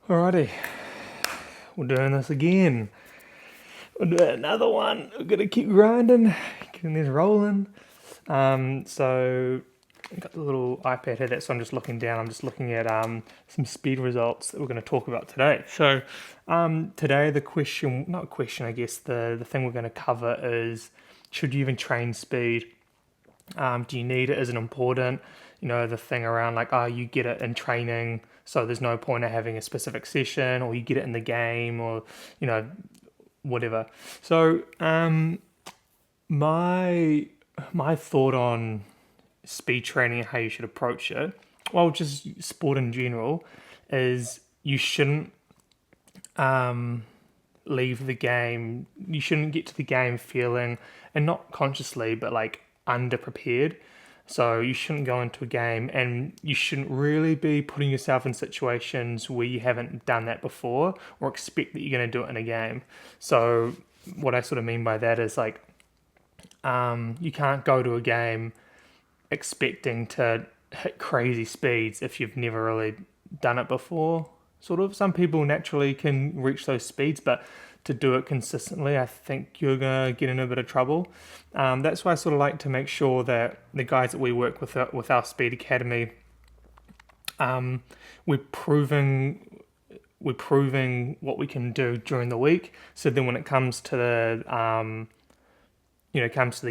Alrighty, we're doing this again. We'll do another one. We're gonna keep grinding, keeping this rolling. So I've got the little iPad here, so I'm just looking down. I'm just looking at some speed results that we're going to talk about today. So today the question, not question, I guess the thing we're going to cover is, should you even train speed? Do you need it? Is it important? You know, the thing around like, oh, you get it in training, so there's no point of having a specific session, or you get it in the game, or you know, whatever. So my my thought on speed training and how you should approach it, well, just sport in general, is you shouldn't leave the game. You shouldn't get to the game feeling, and not consciously, but like underprepared. So you shouldn't go into a game, and you shouldn't really be putting yourself in situations where you haven't done that before or expect that you're going to do it in a game. So what I sort of mean by that is like, you can't go to a game expecting to hit crazy speeds if you've never really done it before. Sort of, some people naturally can reach those speeds, but to do it consistently, I think you're gonna get in a bit of trouble. That's why I sort of like to make sure that the guys that we work with our Speed Academy, we're proving what we can do during the week. So then when it comes to the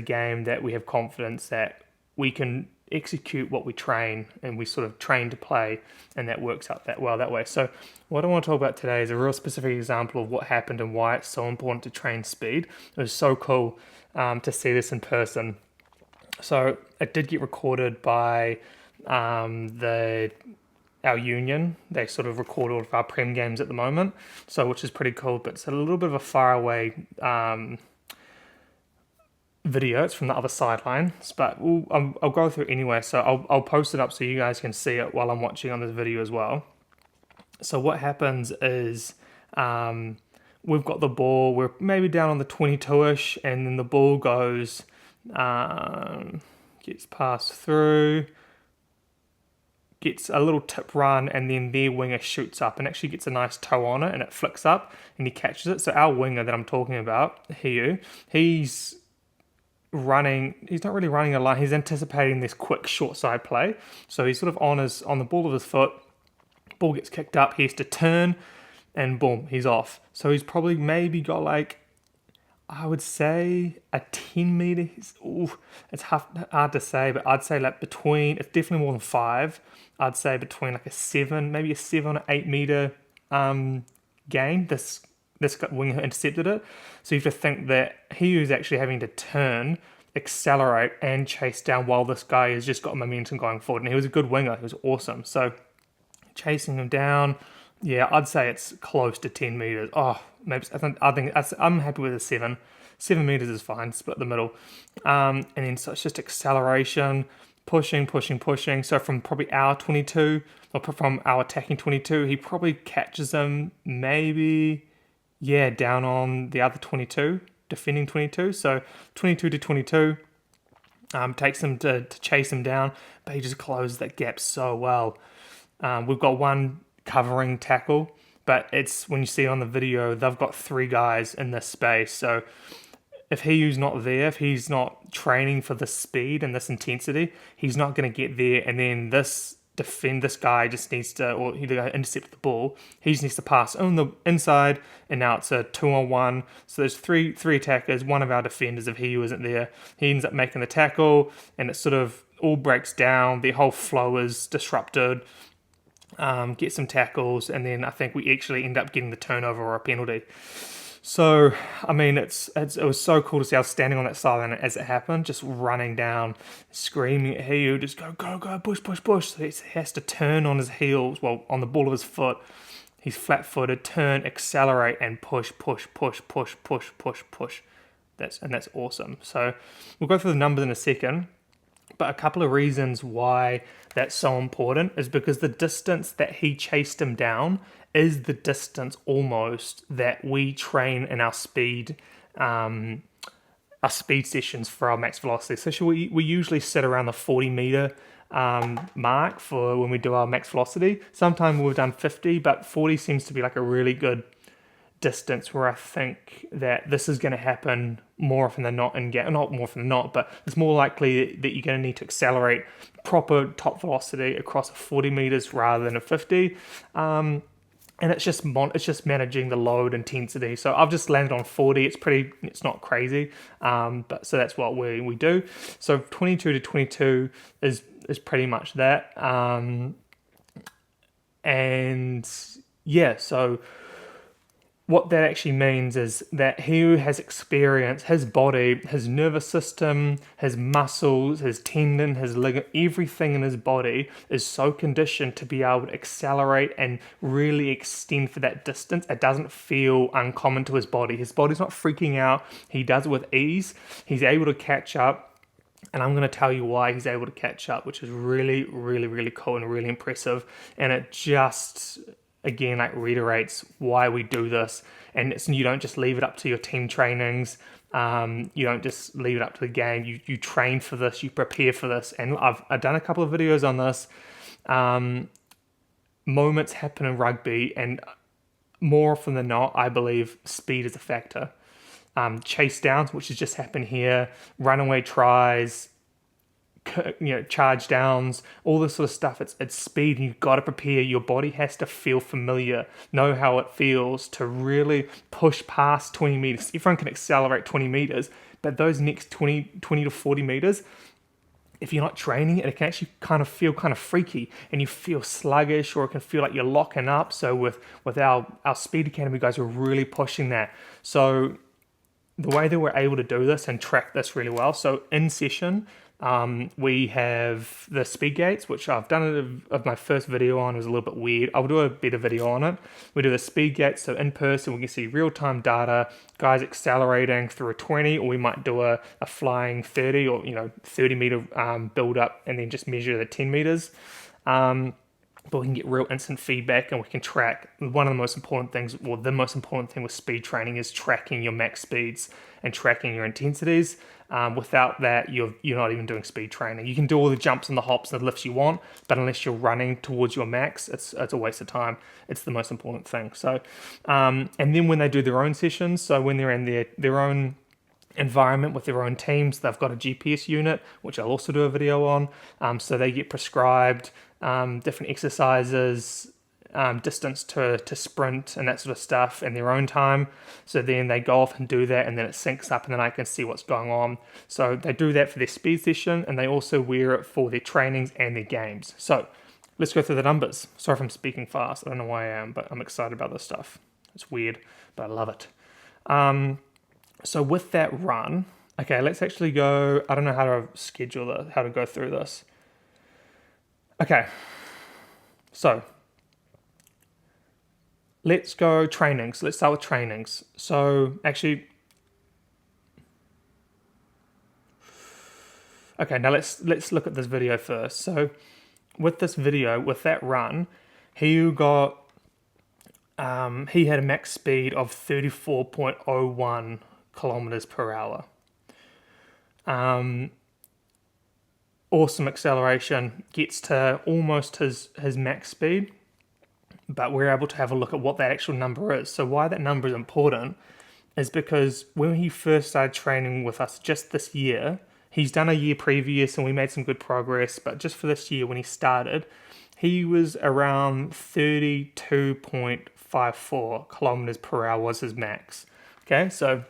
game, that we have confidence that we can execute what we train, and we sort of train to play, and that works out that well that way. So what I want to talk about today is a real specific example of what happened and why it's so important to train speed. It was so cool to see this in person. So it did get recorded by our union. They sort of record all of our prem games at the moment, so which is pretty cool, but it's a little bit of a far away video. It's from the other sidelines, but I'll go through it anyway. So I'll post it up so you guys can see it while I'm watching on this video as well. So what happens is we've got the ball. We're maybe down on the 22-ish, and then the ball goes, gets passed through, gets a little tip run, and then their winger shoots up and actually gets a nice toe on it, and it flicks up, and he catches it. So our winger that I'm talking about, he's not really running a line, he's anticipating this quick short side play. So he's sort of on the ball of his foot, ball gets kicked up, he has to turn, and boom, he's off. So he's probably maybe got like, I would say a 10 meter. It's hard to say, but I'd say like it's definitely more than 5. I'd say between like maybe a 7 or 8 meter gain. This winger intercepted it. So you have to think that he was actually having to turn, accelerate, and chase down while this guy has just got momentum going forward. And he was a good winger. He was awesome. So chasing him down, yeah, I'd say it's close to 10 meters. Oh, maybe I'm happy with a 7. 7 meters is fine. Split the middle, and then so it's just acceleration, pushing. So from probably our 22, or from our attacking 22, he probably catches him maybe, yeah, down on the other 22, defending 22. So 22 to 22, takes him to chase him down, but he just closes that gap so well. We've got one covering tackle, but it's, when you see it on the video, they've got 3 guys in this space. So if he's not there, if he's not training for this speed and this intensity, he's not going to get there. And then this guy just needs to, or he intercept the ball, he just needs to pass on the inside, and now it's a 2-on-1. So there's three attackers, one of our defenders, if he isn't there, he ends up making the tackle, and it sort of all breaks down. The whole flow is disrupted. Get some tackles, and then I think we actually end up getting the turnover or a penalty. So, I mean, it was so cool to see. I was standing on that sideline as it happened, just running down, screaming at Hiu, just go, push. So he has to turn on his heels, well, on the ball of his foot. He's flat-footed, turn, accelerate, and push. That's awesome. So we'll go through the numbers in a second. But a couple of reasons why that's so important is because the distance that he chased him down is the distance almost that we train in our speed sessions for our max velocity. So we usually sit around the 40 meter mark for when we do our max velocity. Sometimes we've done 50, but 40 seems to be like a really good distance where I think that this is going to happen more often than not, and not more often than not, but it's more likely that you're going to need to accelerate proper top velocity across 40 meters rather than a 50. And it's just managing the load intensity. So I've just landed on 40. It's not crazy, but so that's what we do. So 22 to 22 is pretty much that. And yeah, so what that actually means is that he who has experience, his body, his nervous system, his muscles, his tendon, his ligament, everything in his body is so conditioned to be able to accelerate and really extend for that distance. It doesn't feel uncommon to his body. His body's not freaking out. He does it with ease. He's able to catch up. And I'm going to tell you why he's able to catch up, which is really, really, really cool and really impressive. And it just, again, like reiterates why we do this. And you don't just leave it up to your team trainings. You don't just leave it up to the game. You train for this. You prepare for this. And I've done a couple of videos on this. Moments happen in rugby, and more often than not, I believe speed is a factor. Chase downs, which has just happened here, runaway tries, charge downs, all this sort of stuff. It's speed, and you've got to prepare. Your body has to feel familiar, know how it feels to really push past 20 meters. Everyone can accelerate 20 meters, but those next 20 to 40 meters, if you're not training it can actually kind of feel kind of freaky, and you feel sluggish, or it can feel like you're locking up. So with our Speed Academy guys, we're really pushing that. So the way that we're able to do this and track this really well, so in session, we have the speed gates, which I've done of my first video on. It was a little bit weird. I'll do a better video on it. We do the speed gates, so in person we can see real-time data, guys accelerating through a 20, or we might do a flying 30 or 30 meter build up, and then just measure the 10 meters. But we can get real instant feedback, and we can track. One of the most important things, or the most important thing with speed training, is tracking your max speeds and tracking your intensities. Without that, you're not even doing speed training. You can do all the jumps and the hops and the lifts you want, but unless you're running towards your max, it's a waste of time. It's the most important thing. So, and then when they do their own sessions, so when they're in their own environment with their own teams, they've got a GPS unit, which I'll also do a video on. So they get prescribed different exercises, distance to sprint and that sort of stuff in their own time. So then they go off and do that, and then it syncs up, and then I can see what's going on. So they do that for their speed session, and they also wear it for their trainings and their games. So let's go through the numbers. Sorry if I'm speaking fast. I don't know why I am, but I'm excited about this stuff. It's weird, but I love it. So with that run, okay, let's actually go. I don't know how to schedule this, how to go through this. Okay, so let's go trainings. Let's start with trainings. So actually, okay, now let's look at this video first. So with this video, with that run, he had a max speed of 34.01 kilometers per hour. Awesome acceleration, gets to almost his max speed, but we're able to have a look at what that actual number is. So why that number is important is because when he first started training with us just this year, he's done a year previous and we made some good progress, but just for this year when he started, he was around 32.54 kilometers per hour was his max. Okay, so,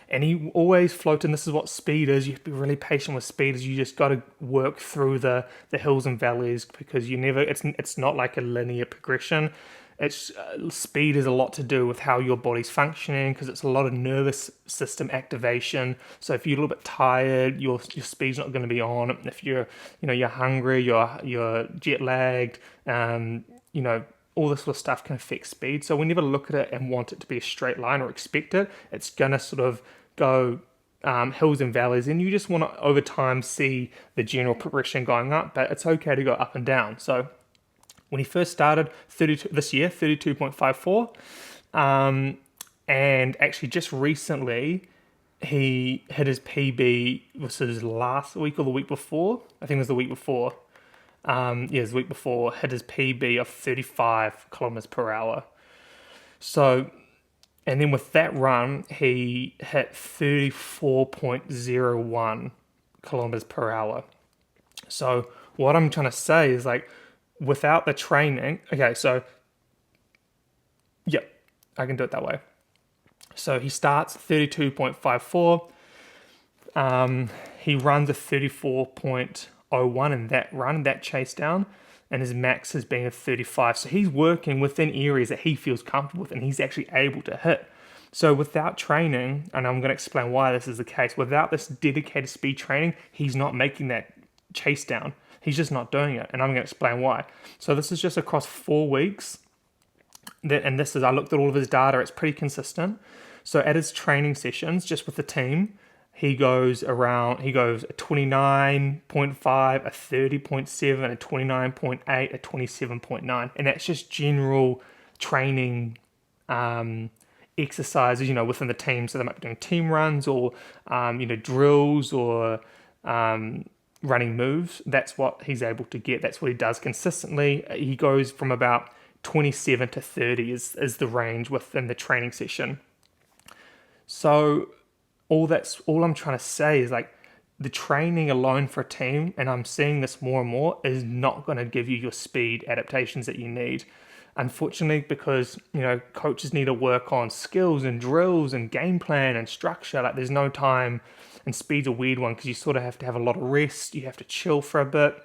and he always floated, and this is what speed is. You have to be really patient with speed, is you just got to work through the hills and valleys, because it's not like a linear progression. It's speed is a lot to do with how your body's functioning, because it's a lot of nervous system activation. So if you're a little bit tired, your speed's not going to be on. If you're hungry, you're jet lagged, all this sort of stuff can affect speed. So we never look at it and want it to be a straight line or expect it. It's going to sort of go hills and valleys, and you just want to over time see the general progression going up, but it's okay to go up and down. So when he first started, 32.54, and actually just recently he hit his PB, was his last week or the week before? I think it was the week before. Yeah, it was the week before, hit his PB of 35 kilometers per hour. So, and then with that run, he hit 34.01 kilometers per hour. So, what I'm trying to say is like, without the training, okay, so, yep, I can do it that way. So he starts 32.54. He runs a 34.01 in that run, that chase down, and his max has been a 35. So he's working within areas that he feels comfortable with and he's actually able to hit. So without training, and I'm going to explain why this is the case, without this dedicated speed training, he's not making that chase down. He's just not doing it, and I'm going to explain why. So this is just across 4 weeks, and this is, I looked at all of his data, it's pretty consistent. So at his training sessions, just with the team, he goes a 29.5, a 30.7, a 29.8, a 27.9. And that's just general training exercises, within the team. So they might be doing team runs or, drills or running moves. That's what he's able to get. That's what he does consistently. He goes from about 27 to 30 is the range within the training session. So all I'm trying to say is like the training alone for a team, and I'm seeing this more and more, is not going to give you your speed adaptations that you need. Unfortunately, because coaches need to work on skills and drills and game plan and structure. Like there's no time, and speed's a weird one because you sort of have to have a lot of rest. You have to chill for a bit.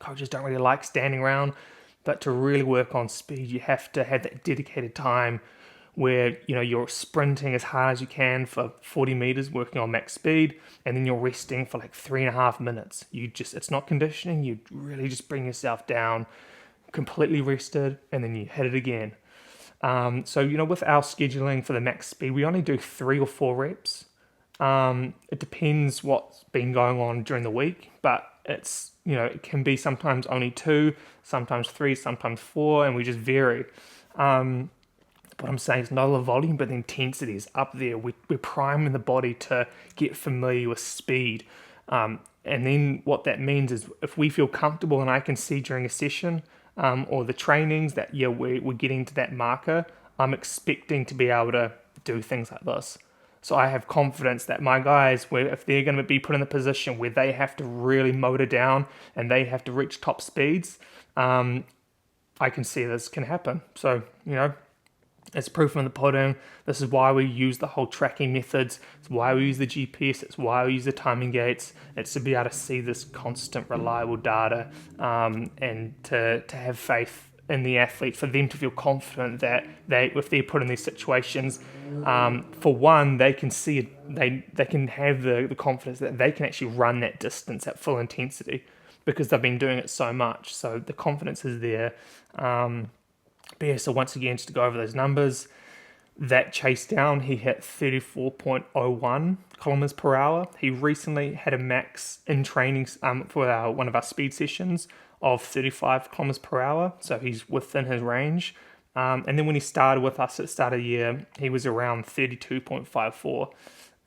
Coaches don't really like standing around, but to really work on speed, you have to have that dedicated time where you're sprinting as hard as you can for 40 meters, working on max speed, and then you're resting for like 3.5 minutes. It's not conditioning. You really just bring yourself down, completely rested, and then you hit it again. So with our scheduling for the max speed, we only do 3 or 4 reps. It depends what's been going on during the week, but it's it can be sometimes only 2, sometimes 3, sometimes 4, and we just vary. What I'm saying is not a lot of volume, but the intensity is up there. We're priming the body to get familiar with speed. And then what that means is if we feel comfortable and I can see during a session or the trainings that, we're getting to that marker, I'm expecting to be able to do things like this. So I have confidence that my guys, if they're going to be put in a position where they have to really motor down and they have to reach top speeds, I can see this can happen. So, it's proof in the pudding. This is why we use the whole tracking methods. It's why we use the GPS. It's why we use the timing gates. It's to be able to see this constant, reliable data and to have faith in the athlete, for them to feel confident that if they're put in these situations, for one, they can see they can have the confidence that they can actually run that distance at full intensity because they've been doing it so much. So the confidence is there. But yeah, so once again, just to go over those numbers, that chase down, he hit 34.01 kilometers per hour. He recently had a max in training for one of our speed sessions of 35 kilometers per hour. So he's within his range. And then when he started with us at the start of the year, he was around 32.54.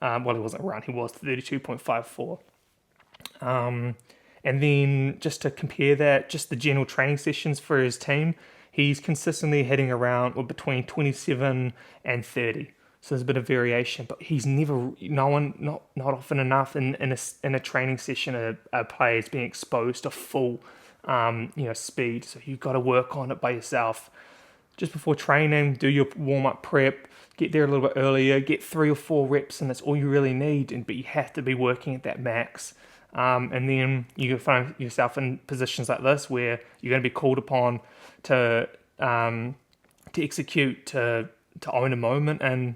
Well, he wasn't around, he was 32.54. And then just to compare that, just the general training sessions for his team, he's consistently hitting around or between 27 and 30. So there's a bit of variation, but he's not often enough in a training session a player is being exposed to full speed. So you've got to work on it by yourself. Just before training, do your warm-up prep, get there a little bit earlier, get 3 or 4 reps, and that's all you really need. But you have to be working at that max. And then you can find yourself in positions like this where you're going to be called upon to execute, to own a moment, and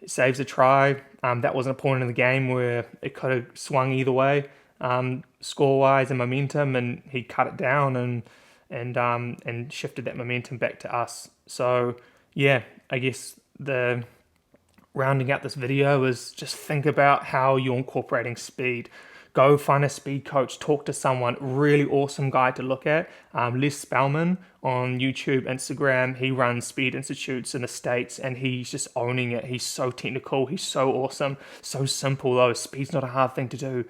it saves a try. That wasn't a point in the game where it could have swung either way, score-wise and momentum, and he cut it down and shifted that momentum back to us. So yeah, I guess the rounding out this video is just think about how you're incorporating speed. go find a speed coach, talk to someone. Really awesome guy to look at. Les Spellman on YouTube, Instagram. He runs speed institutes in the States, and he's just owning it. He's so technical. He's so awesome. So simple though. Speed's not a hard thing to do.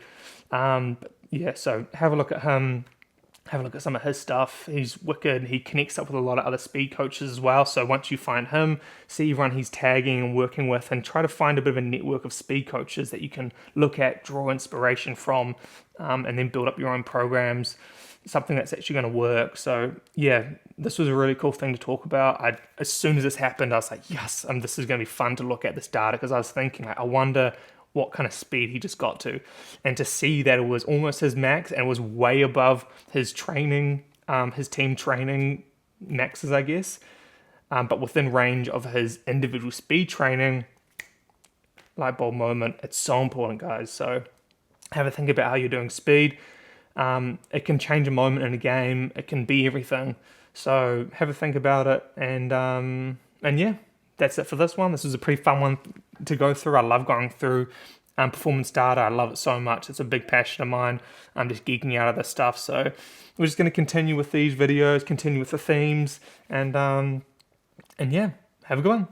But yeah, so have a look at him. Have a look at some of his stuff. He's wicked. He connects up with a lot of other speed coaches as well. So once you find him, see everyone he's tagging and working with, and try to find a bit of a network of speed coaches that you can look at, draw inspiration from, and then build up your own programs, something that's actually going to work. So yeah, this was a really cool thing to talk about. As soon as this happened, I was like, yes, this is going to be fun to look at this data, because I was thinking, like, I wonder what kind of speed he just got to, and to see that it was almost his max and it was way above his training, his team training maxes, I guess, but within range of his individual speed training. Light bulb moment. It's so important, guys. So have a think about how you're doing speed. It can change a moment in a game. It can be everything. So have a think about it, and yeah, that's it for this one. This was a pretty fun one to go through. I love going through performance data. I love it so much. It's a big passion of mine. I'm just geeking out of this stuff. So we're just going to continue with these videos, continue with the themes, and yeah, have a good one.